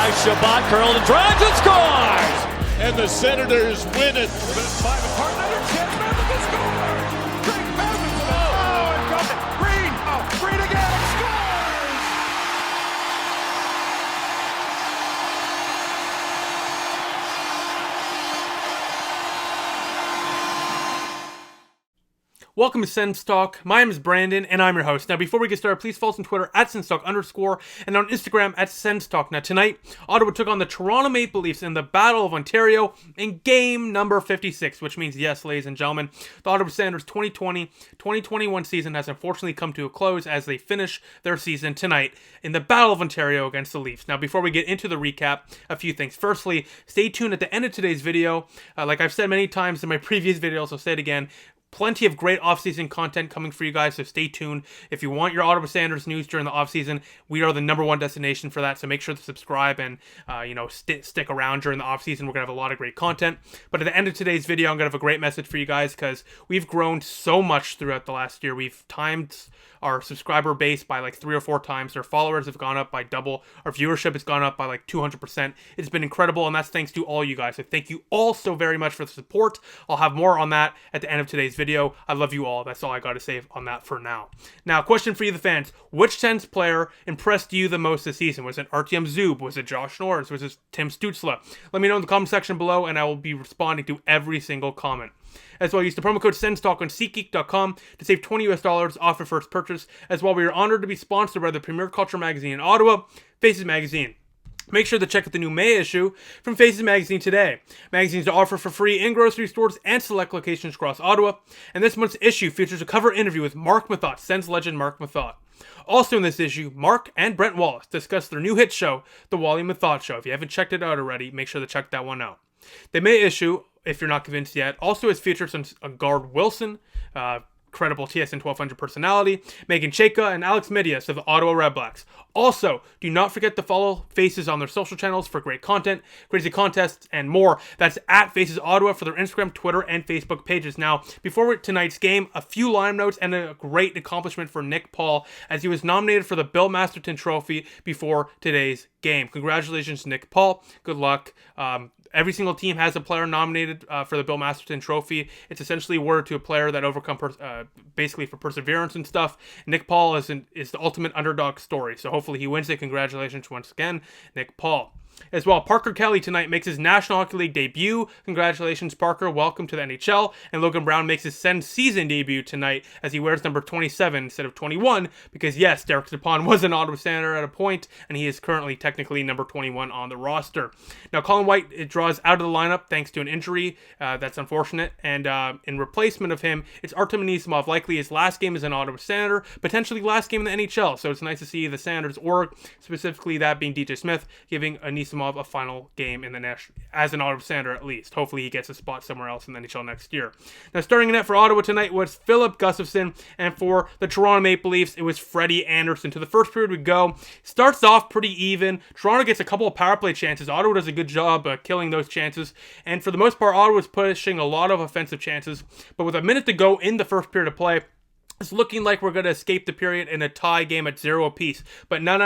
by Shabbat, curled and drives and scores! And the Senators win it. Five apart, another chance, Madison scores! Green Madison, and got it. Green again, scores! Welcome to Sens Talk. My name is Brandon, and I'm your host. Now, before we get started, please follow us on Twitter at @SensTalk_, and on Instagram at Sens Talk. Now, tonight, Ottawa took on the Toronto Maple Leafs in the Battle of Ontario in game number 56, which means, yes, ladies and gentlemen, the Ottawa Senators 2020-2021 season has unfortunately come to a close as they finish their season tonight in the Battle of Ontario against the Leafs. Now, before we get into the recap, a few things. Firstly, stay tuned at the end of today's video. Like I've said many times in my previous videos, I'll say it again. Plenty of great offseason content coming for you guys, so stay tuned. If you want your Ottawa Senators news during the offseason, we are the #1 destination for that, so make sure to subscribe and stick around during the offseason. We're going to have a lot of great content. But at the end of today's video, I'm going to have a great message for you guys because we've grown so much throughout the last year. We've timed our subscriber base by like 3 or 4 times. Our followers have gone up by double. Our viewership has gone up by like 200%. It's been incredible, and that's thanks to all you guys. So thank you all so very much for the support. I'll have more on that at the end of today's video. I love you all. That's all I got to say on that for now. Now, question for you, the fans. Which Sens player impressed you the most this season? Was it Artyom Zub? Was it Josh Norris? Was it Tim Stützle? Let me know in the comment section below, and I will be responding to every single comment. As well, use the promo code SensTalk on SeatGeek.com to save $20 off your first purchase. As well, we are honored to be sponsored by the premier culture magazine in Ottawa, Faces Magazine. Make sure to check out the new May issue from Faces Magazine today. Magazines are offered for free in grocery stores and select locations across Ottawa. And this month's issue features a cover interview with Mark Mathot, Sens legend Mark Mathot. Also in this issue, Mark and Brent Wallace discuss their new hit show, The Wally Mathot Show. If you haven't checked it out already, make sure to check that one out. The May issue, if you're not convinced yet, also has features on Gard Wilson, credible TSN 1200 personality, Megan Chayka, and Alex Medias of the Ottawa Redblacks. Also, do not forget to follow Faces on their social channels for great content, crazy contests, and more. That's at Faces Ottawa for their Instagram, Twitter, and Facebook pages. Now, before tonight's game, a few line notes and a great accomplishment for Nick Paul as he was nominated for the Bill Masterton Trophy before today's game. Congratulations, Nick Paul. Good luck. Every single team has a player nominated for the Bill Masterton Trophy. It's essentially awarded to a player that overcome basically for perseverance and stuff. Nick Paul is the ultimate underdog story, so hopefully he wins it. Congratulations once again, Nick Paul. As well, Parker Kelly tonight makes his National Hockey League debut. Congratulations, Parker. Welcome to the NHL. And Logan Brown makes his Sens season debut tonight as he wears number 27 instead of 21 because, yes, Derek Stepan was an Ottawa Senator at a point, and he is currently technically number 21 on the roster. Now, Colin White draws out of the lineup thanks to an injury. That's unfortunate. And in replacement of him, it's Artem Anisimov, likely his last game as an Ottawa Senator, potentially last game in the NHL. So it's nice to see the Senators, or specifically that being DJ Smith, giving Anisimov a final game in the national as an Ottawa Senator at least. Hopefully he gets a spot somewhere else in the NHL next year. Now, starting in net for Ottawa tonight was Philip Gustafsson, and for the Toronto Maple Leafs, it was Freddie Anderson. To the first period we go. Starts off pretty even. Toronto gets a couple of power play chances. Ottawa does a good job killing those chances, and for the most part, Ottawa was pushing a lot of offensive chances. But with a minute to go in the first period of play, it's looking like we're going to escape the period in a tie game at 0 apiece. But no.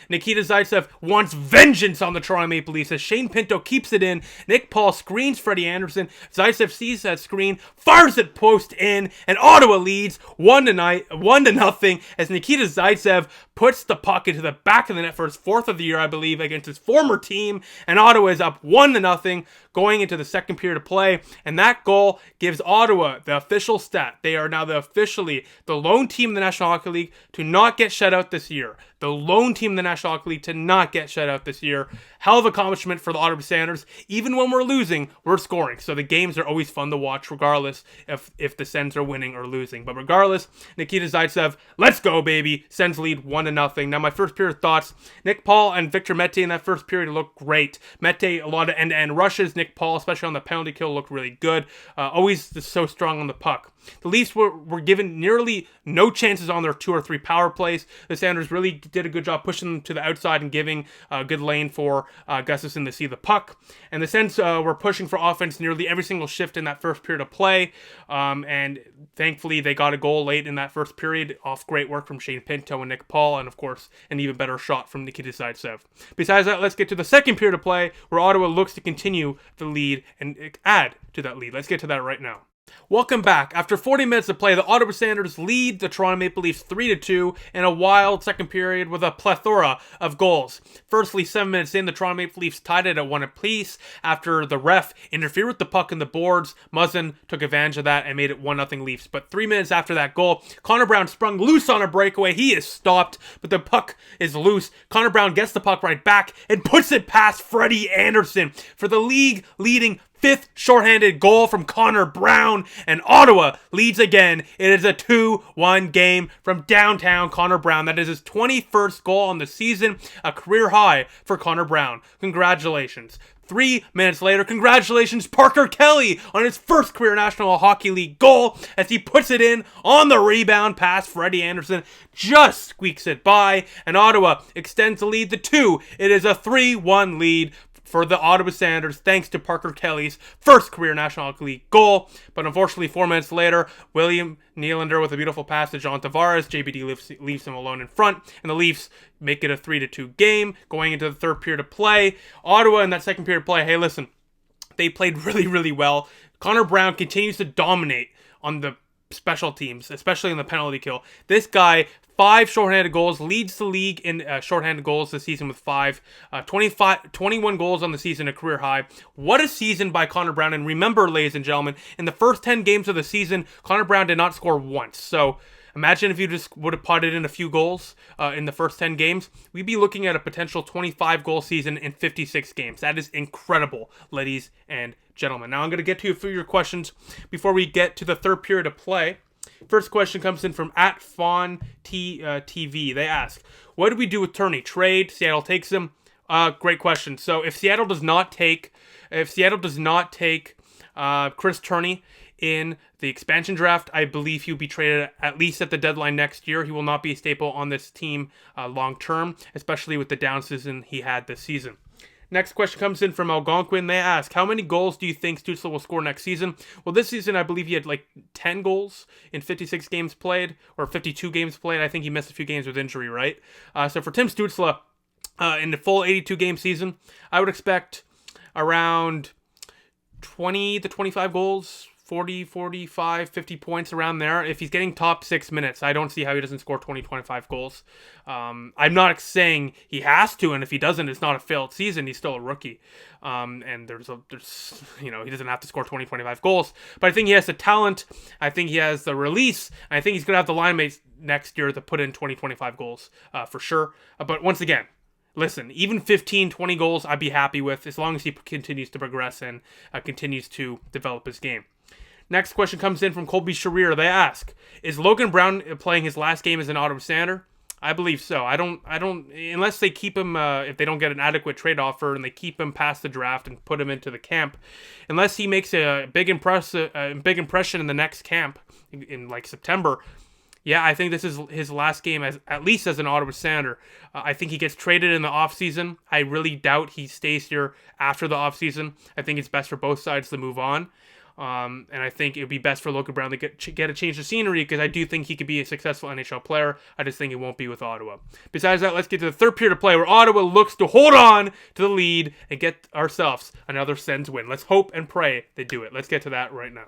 Nikita Zaitsev wants vengeance on the Toronto Maple Leafs as Shane Pinto keeps it in. Nick Paul screens Freddie Anderson. Zaitsev sees that screen, fires it post in, and Ottawa leads 1-0 as Nikita Zaitsev puts the puck into the back of the net for his 4th of the year, I believe, against his former team. And Ottawa is up 1-0 going into the second period of play. And that goal gives Ottawa the official stat. They are now officially the lone team in the National Hockey League to not get shut out this year. The lone team in the National Hockey League to not get shut out this year. Hell of accomplishment for the Ottawa Senators. Even when we're losing, we're scoring. So the games are always fun to watch, regardless if the Sens are winning or losing. But regardless, Nikita Zaitsev, let's go, baby. Sens lead 1-0. Now, my first period thoughts. Nick Paul and Victor Mete in that first period looked great. Mete, a lot of end-to-end rushes. Nick Paul, especially on the penalty kill, looked really good. Always so strong on the puck. The Leafs were given nearly no chances on their 2 or 3 power plays. The Senators really did a good job pushing them to the outside and giving a good lane for Gustafsson to see the puck. And the Sens were pushing for offense nearly every single shift in that first period of play. And thankfully, they got a goal late in that first period off great work from Shane Pinto and Nick Paul, and of course, an even better shot from Nikita Zaitsev. Besides that, let's get to the second period of play, where Ottawa looks to continue the lead and add to that lead. Let's get to that right now. Welcome back. After 40 minutes of play, the Ottawa Senators lead the Toronto Maple Leafs 3-2 in a wild second period with a plethora of goals. Firstly, 7 minutes in, the Toronto Maple Leafs tied it at 1 apiece after the ref interfered with the puck in the boards. Muzzin took advantage of that and made it 1-0 Leafs. But 3 minutes after that goal, Connor Brown sprung loose on a breakaway. He is stopped, but the puck is loose. Connor Brown gets the puck right back and puts it past Freddie Anderson for the league-leading 5th shorthanded goal from Connor Brown, and Ottawa leads again. It is a 2-1 game from downtown Connor Brown. That is his 21st goal on the season, a career high for Connor Brown. Congratulations. 3 minutes later, congratulations Parker Kelly on his first career National Hockey League goal as he puts it in on the rebound past Freddie Anderson, just squeaks it by, and Ottawa extends the lead to 2. It is a 3-1 lead for the Ottawa Senators, thanks to Parker Kelly's first career National Hockey League goal. But unfortunately, 4 minutes later, William Nylander with a beautiful pass to John Tavares. JBD leaves him alone in front, and the Leafs make it a 3-2 game going into the third period of play. Ottawa in that second period of play, hey, listen, they played really, really well. Connor Brown continues to dominate on the special teams, especially in the penalty kill. This guy, 5 shorthanded goals, leads the league in shorthanded goals this season with 5. 21 goals on the season, a career high. What a season by Connor Brown. And remember, ladies and gentlemen, in the first 10 games of the season, Connor Brown did not score once. So imagine if you just would have potted in a few goals in the first 10 games. We'd be looking at a potential 25-goal season in 56 games. That is incredible, ladies and gentlemen. Now I'm going to get to a few of your questions before we get to the third period of play. First question comes in from @FawnTV. They ask, what do we do with Turney? Trade? Seattle takes him? Great question. So if Seattle does not take Chris Turney in the expansion draft, I believe he'll be traded at least at the deadline next year. He will not be a staple on this team long term, especially with the down season he had this season. Next question comes in from Algonquin. They ask, how many goals do you think Stützle will score next season? Well, this season, I believe he had like 10 goals in 56 games played, or 52 games played. I think he missed a few games with injury, right? So for Tim Stützle, in the full 82-game season, I would expect around 20 to 25 goals, 40, 45, 50 points around there. If he's getting top 6 minutes, I don't see how he doesn't score 20, 25 goals. I'm not saying he has to, and if he doesn't, it's not a failed season. He's still a rookie. And there's he doesn't have to score 20, 25 goals. But I think he has the talent. I think he has the release. I think he's going to have the line mates next year to put in 20, 25 goals for sure. But once again, listen, even 15, 20 goals I'd be happy with as long as he continues to progress and continues to develop his game. Next question comes in from Colby Sharir. They ask, is Logan Brown playing his last game as an Ottawa Senator? I believe so. I don't, unless they keep him, if they don't get an adequate trade offer and they keep him past the draft and put him into the camp, unless he makes a big impression in the next camp in like September, yeah, I think this is his last game at least as an Ottawa Senator. I think he gets traded in the offseason. I really doubt he stays here after the offseason. I think it's best for both sides to move on. And I think it would be best for Logan Brown to get a change of scenery, because I do think he could be a successful NHL player. I just think it won't be with Ottawa. Besides that, let's get to the third period of play where Ottawa looks to hold on to the lead and get ourselves another Sens win. Let's hope and pray they do it. Let's get to that right now.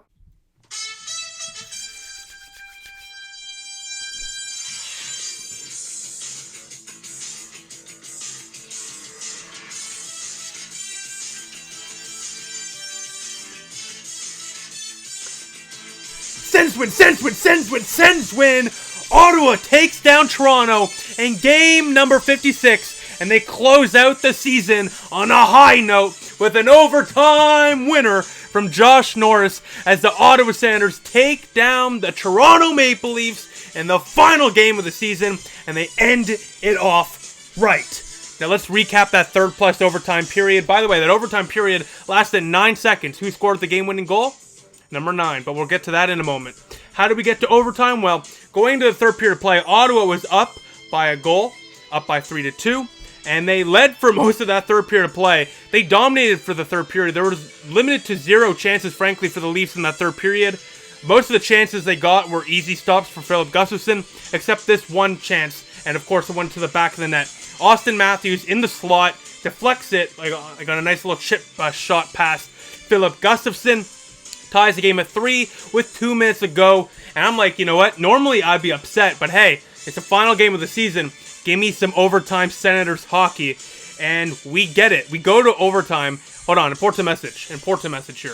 Sens win, Sens win, Sens win, Sens win! Ottawa takes down Toronto in game number 56, and they close out the season on a high note with an overtime winner from Josh Norris as the Ottawa Senators take down the Toronto Maple Leafs in the final game of the season, and they end it off right. Now let's recap that third plus overtime period. By the way, that overtime period lasted 9 seconds. Who scored the game-winning goal? Number 9, but we'll get to that in a moment. How did we get to overtime? Well, going to the third period play, Ottawa was up by a goal, up by 3-2. And they led for most of that third period of play. They dominated for the third period. There was limited to 0 chances, frankly, for the Leafs in that third period. Most of the chances they got were easy stops for Filip Gustafsson, except this one chance, and of course the one to the back of the net. Austin Matthews in the slot deflects it, like on a nice little chip shot past Filip Gustafsson. Ties the game at 3 with 2 minutes to go. And I'm like, you know what? Normally I'd be upset, but hey, it's the final game of the season. Give me some overtime Senators hockey. And we get it. We go to overtime. Hold on, important message here.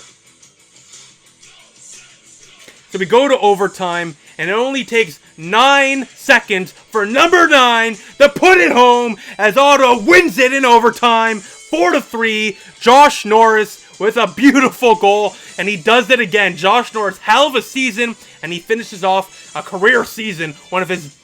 So we go to overtime, and it only takes 9 seconds for number 9 to put it home as Ottawa wins it in overtime, 4-3. Josh Norris with a beautiful goal, and he does it again. Josh Norris, hell of a season, and he finishes off a career season, one of his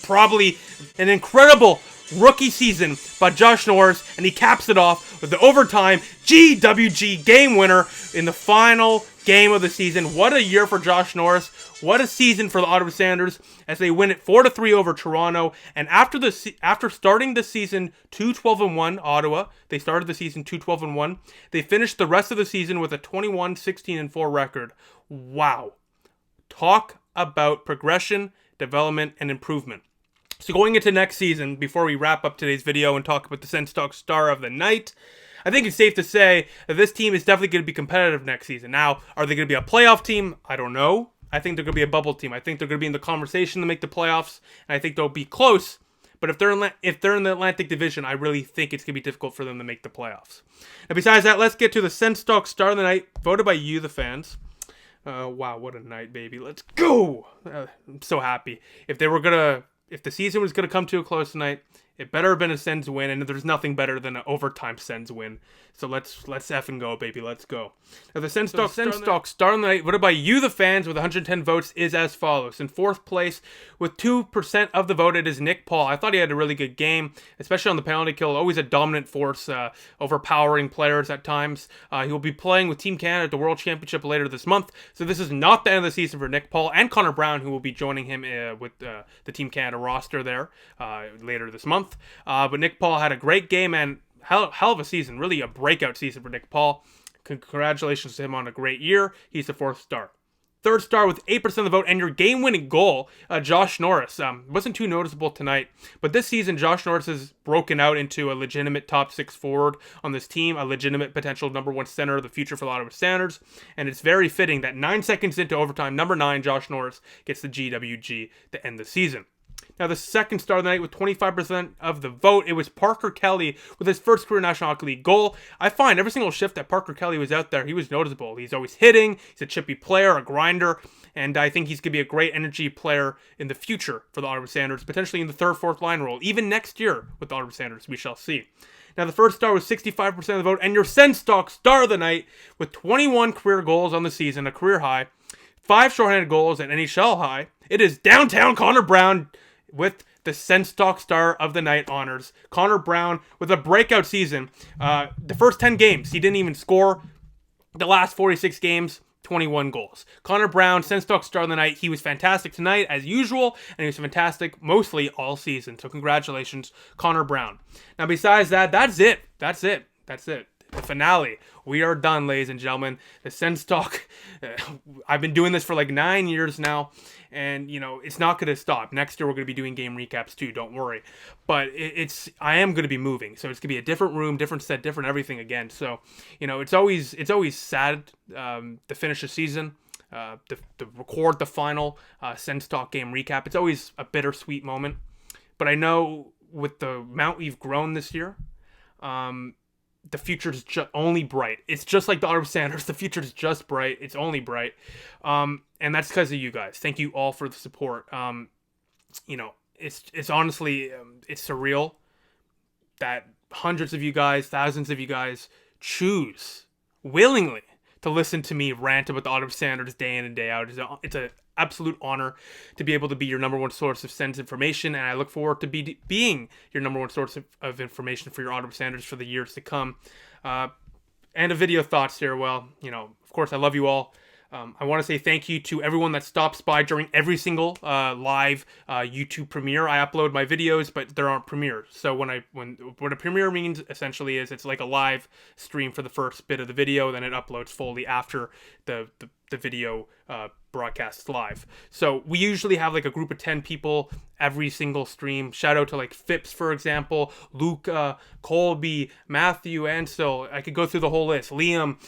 probably an incredible rookie season by Josh Norris, and he caps it off with the overtime GWG game winner in the final game of the season. What a year for Josh Norris. What a season for the Ottawa Senators as they win it 4-3 over Toronto. And after starting the season 2-12-1, Ottawa, they started the season 2-12-1. They finished the rest of the season with a 21-16-4 record. Wow. Talk about progression, development, and improvement. So going into next season, before we wrap up today's video and talk about the Sens Talk Star of the Night, I think it's safe to say that this team is definitely going to be competitive next season. Now, are they going to be a playoff team? I don't know. I think they're going to be a bubble team. I think they're going to be in the conversation to make the playoffs, and I think they'll be close. But if they're in the Atlantic Division, I really think it's going to be difficult for them to make the playoffs. And besides that, let's get to the Sens Talk Star of the Night, voted by you, the fans. Wow, what a night, baby. Let's go! I'm so happy. If the season was going to come to a close tonight, it better have been a Sens win, and there's nothing better than an overtime Sens win. So let's effing go, baby. Let's go. Now, the Sens Talk Star of the Night, voted by you, the fans, with 110 votes, is as follows. In fourth place, with 2% of the vote, it is Nick Paul. I thought he had a really good game, especially on the penalty kill. Always a dominant force, overpowering players at times. He will be playing with Team Canada at the World Championship later this month. So this is not the end of the season for Nick Paul and Connor Brown, who will be joining him with the Team Canada roster there later this month. But Nick Paul had a great game and hell of a season. Really a breakout season for Nick Paul. Congratulations to him on a great year. He's the 4th star. 3rd star with 8% of the vote, and your game-winning goal, Josh Norris. Wasn't too noticeable tonight, but this season, Josh Norris has broken out into a legitimate top 6 forward on this team, a legitimate potential number 1 center of the future for the Ottawa Senators, and it's very fitting that 9 seconds into overtime, number 9, Josh Norris, gets the GWG to end the season. Now, the 2nd star of the night with 25% of the vote, it was Parker Kelly with his first career National Hockey League goal. I find every single shift that Parker Kelly was out there, he was noticeable. He's always hitting, he's a chippy player, a grinder, and I think he's going to be a great energy player in the future for the Ottawa Senators, potentially in the 3rd, 4th line role, even next year with the Ottawa Senators, we shall see. Now, the 1st star was 65% of the vote, and your Sens Talk Star of the Night with 21 career goals on the season, a career high, 5 shorthanded goals at NHL high. It is downtown Connor Brown with the Sens Talk Star of the Night honors. Connor Brown with a breakout season. The first 10 games, he didn't even score. The last 46 games, 21 goals. Connor Brown, Sens Talk Star of the Night. He was fantastic tonight, as usual, and he was fantastic mostly all season. So congratulations, Connor Brown. Now, besides that, that's it. The finale. We are done, ladies and gentlemen. The Sens Talk. I've been doing this for like 9 years now, and it's not going to stop. Next year we're going to be doing game recaps too. Don't worry. But I am going to be moving, so it's going to be a different room, different set, different everything again. So it's always sad to finish a season. To record the final Sens Talk game recap. It's always a bittersweet moment. But I know with the amount we've grown this year, the future's only bright. It's just like the Ottawa Senators. The future's just bright. It's only bright. And that's because of you guys. Thank you all for the support. It's honestly, it's surreal that hundreds of you guys, thousands of you guys choose willingly to listen to me rant about the Ottawa Senators day in and day out. It's an absolute honor to be able to be your number 1 source of Sens information, and I look forward to being your number 1 source of information for your Ottawa Senators for the years to come. And a video thoughts here. Well, of course, I love you all. I want to say thank you to everyone that stops by during every single live YouTube premiere. I upload my videos, but there aren't premieres. So what a premiere means essentially is it's like a live stream for the first bit of the video, then it uploads fully after the video broadcasts live. So we usually have like a group of 10 people every single stream. Shout out to like Phipps, for example, Luca, Colby, Matthew, Ansel. I could go through the whole list. Liam,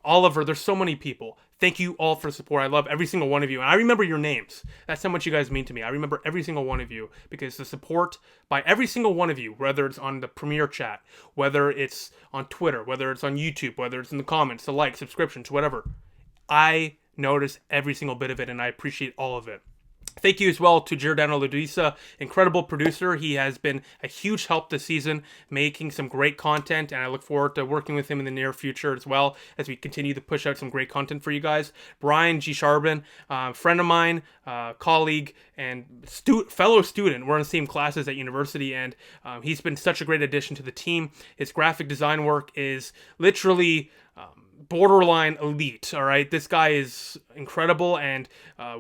Oliver, there's so many people. Thank you all for the support. I love every single one of you. And I remember your names. That's how much you guys mean to me. I remember every single one of you because the support by every single one of you, whether it's on the premiere chat, whether it's on Twitter, whether it's on YouTube, whether it's in the comments, the likes, subscriptions, whatever, I notice every single bit of it and I appreciate all of it. Thank you as well to Giordano Ludisa, incredible producer. He has been a huge help this season, making some great content, and I look forward to working with him in the near future as well as we continue to push out some great content for you guys. Brian G. Charbon, friend of mine, colleague, and fellow student. We're in the same classes at university, and he's been such a great addition to the team. His graphic design work is literally borderline elite. All right, this guy is incredible, and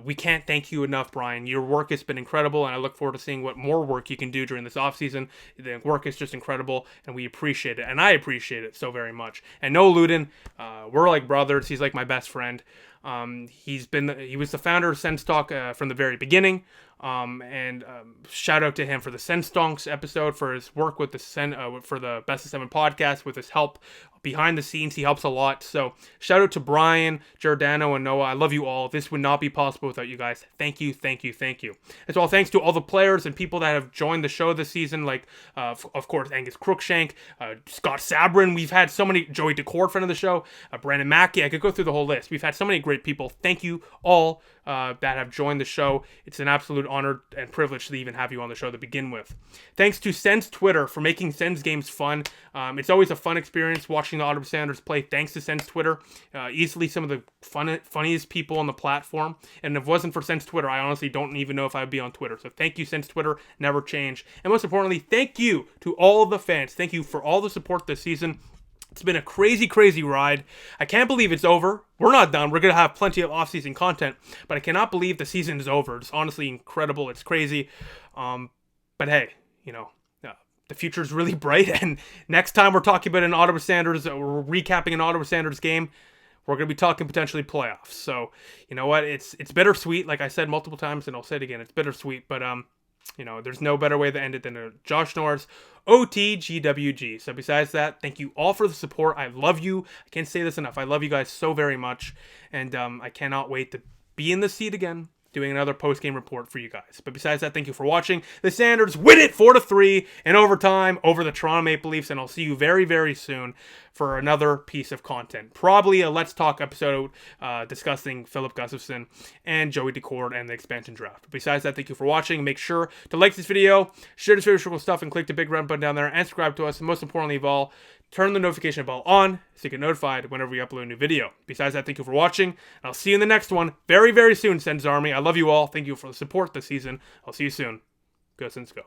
we can't thank you enough, Brian. Your work has been incredible, and I look forward to seeing what more work you can do during this offseason. The work is just incredible, and we appreciate it, and I appreciate it so very much. And Noah Luden, we're like brothers. He's like my best friend. He was the founder of Sens Talk from the very beginning. And shout out to him for the Sens Stonks episode, for his work with for the Best of 7 podcast, with his help behind the scenes. He helps a lot. So shout out to Brian, Giordano, and Noah. I love you all. This would not be possible without you guys. Thank you, thank you, thank you. As well, thanks to all the players and people that have joined the show this season, like, of course, Angus Crookshank, Scott Sabrin. We've had so many, Joey Decord, friend of the show, Brandon Mackey. I could go through the whole list. We've had so many great people. Thank you all that have joined the show. It's an absolute honor and privilege to even have you on the show to begin with. Thanks to Sens Twitter for making Sens games fun. It's always a fun experience watching the Ottawa Senators play, thanks to Sens Twitter. Easily some of the funniest people on the platform, and if it wasn't for Sens Twitter, I honestly don't even know if I would be on Twitter. So thank you, Sens Twitter, never change. And most importantly, thank you to all of the fans. Thank you for all the support this season. It's been a crazy, crazy ride. I can't believe it's over. We're not done. We're going to have plenty of off-season content, but I cannot believe the season is over. It's honestly incredible. It's crazy. But hey, the future is really bright, and next time we're talking about an Ottawa Senators, we're recapping an Ottawa Senators game, we're going to be talking potentially playoffs. So, you know what? It's bittersweet, like I said multiple times, and I'll say it again. It's bittersweet, but there's no better way to end it than a Josh Norris OTGWG. So besides that, thank you all for the support. I love you. I can't say this enough. I love you guys so very much, and I cannot wait to be in the seat again, doing another post-game report for you guys. But besides that, thank you for watching. The Senators win it 4-3 in overtime over the Toronto Maple Leafs, and I'll see you very, very soon for another piece of content. Probably a Let's Talk episode discussing Philip Gustafson and Joey Decord and the expansion draft. But besides that, thank you for watching. Make sure to like this video, share this video with stuff, and click the big red button down there, and subscribe to us. And most importantly of all, turn the notification bell on so you get notified whenever we upload a new video. Besides that, thank you for watching, and I'll see you in the next one very, very soon, Sens Army. I love you all. Thank you for the support this season. I'll see you soon. Go Sens, go.